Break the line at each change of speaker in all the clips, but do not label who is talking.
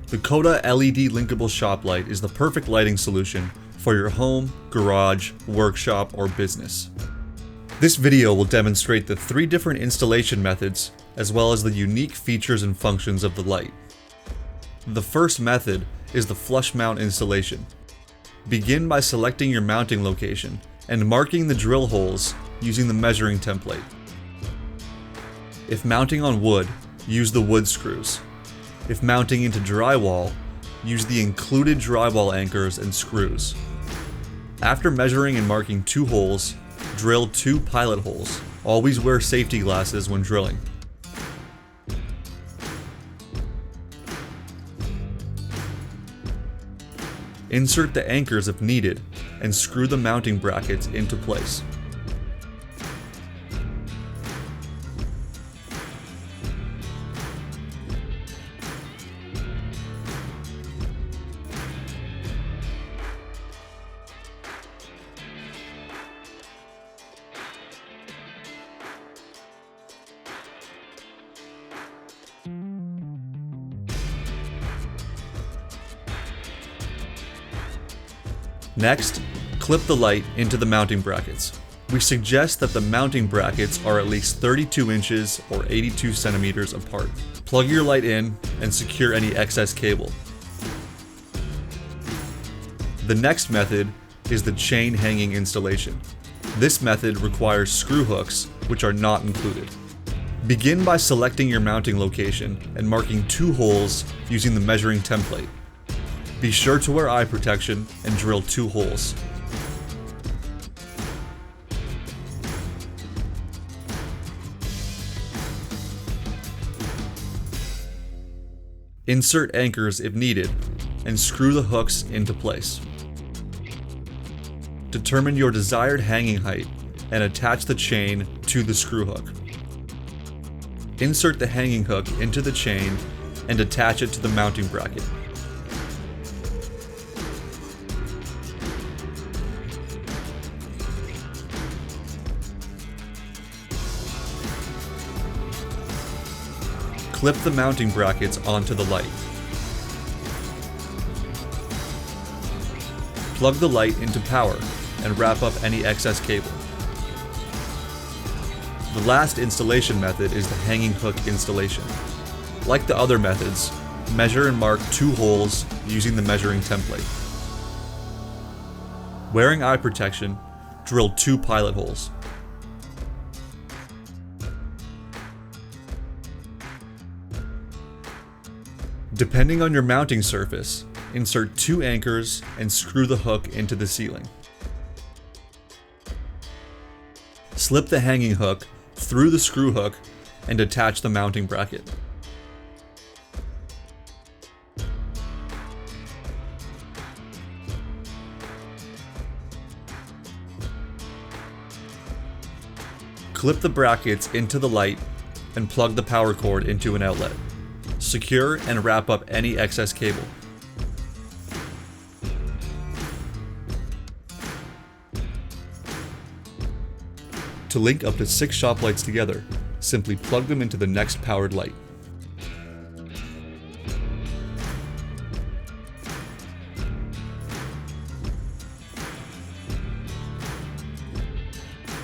The KODA LED Linkable Shop Light is the perfect lighting solution for your home, garage, workshop, or business. This video will demonstrate the 3 different installation methods as well as the unique features and functions of the light. The first method is the flush mount installation. Begin by selecting your mounting location and marking the drill holes using the measuring template. If mounting on wood, use the wood screws. If mounting into drywall, use the included drywall anchors and screws. After measuring and marking 2 holes, drill 2 pilot holes. Always wear safety glasses when drilling. Insert the anchors if needed and screw the mounting brackets into place. Next, clip the light into the mounting brackets. We suggest that the mounting brackets are at least 32 inches or 82 centimeters apart. Plug your light in and secure any excess cable. The next method is the chain hanging installation. This method requires screw hooks, which are not included. Begin by selecting your mounting location and marking 2 holes using the measuring template. Be sure to wear eye protection and drill 2 holes. Insert anchors if needed and screw the hooks into place. Determine your desired hanging height and attach the chain to the screw hook. Insert the hanging hook into the chain and attach it to the mounting bracket. Clip the mounting brackets onto the light. Plug the light into power and wrap up any excess cable. The last installation method is the hanging hook installation. Like the other methods, measure and mark 2 holes using the measuring template. Wearing eye protection, drill 2 pilot holes. Depending on your mounting surface, insert 2 anchors and screw the hook into the ceiling. Slip the hanging hook through the screw hook and attach the mounting bracket. Clip the brackets into the light and plug the power cord into an outlet. Secure and wrap up any excess cable. To link up to 6 shop lights together, simply plug them into the next powered light.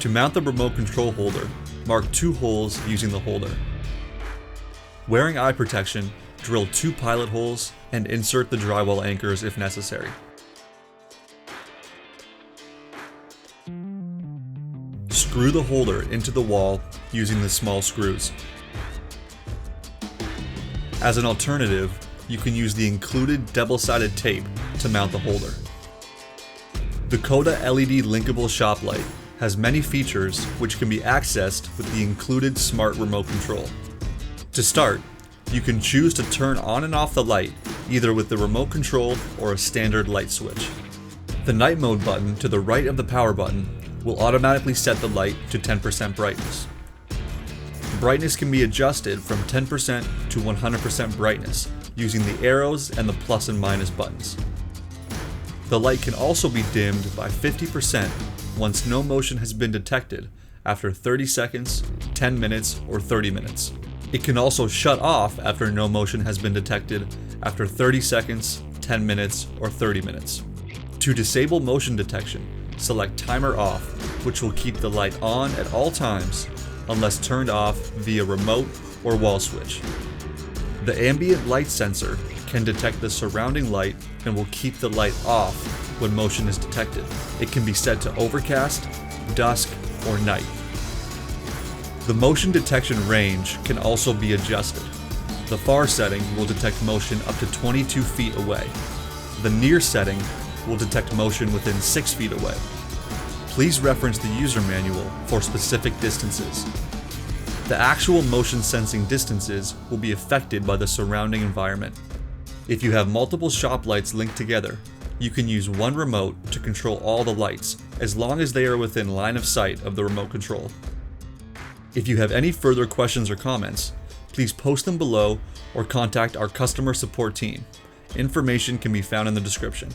To mount the remote control holder, mark 2 holes using the holder. Wearing eye protection, drill 2 pilot holes and insert the drywall anchors if necessary. Screw the holder into the wall using the small screws. As an alternative, you can use the included double-sided tape to mount the holder. The KODA LED Linkable Shop Light has many features which can be accessed with the included smart remote control. To start, you can choose to turn on and off the light either with the remote control or a standard light switch. The night mode button to the right of the power button will automatically set the light to 10% brightness. Brightness can be adjusted from 10% to 100% brightness using the arrows and the plus and minus buttons. The light can also be dimmed by 50% once no motion has been detected after 30 seconds, 10 minutes, or 30 minutes. It can also shut off after no motion has been detected after 30 seconds, 10 minutes, or 30 minutes. To disable motion detection, select Timer Off, which will keep the light on at all times unless turned off via remote or wall switch. The ambient light sensor can detect the surrounding light and will keep the light off when motion is detected. It can be set to overcast, dusk, or night. The motion detection range can also be adjusted. The far setting will detect motion up to 22 feet away. The near setting will detect motion within 6 feet away. Please reference the user manual for specific distances. The actual motion sensing distances will be affected by the surrounding environment. If you have multiple shop lights linked together, you can use one remote to control all the lights, as long as they are within line of sight of the remote control. If you have any further questions or comments, please post them below or contact our customer support team. Information can be found in the description.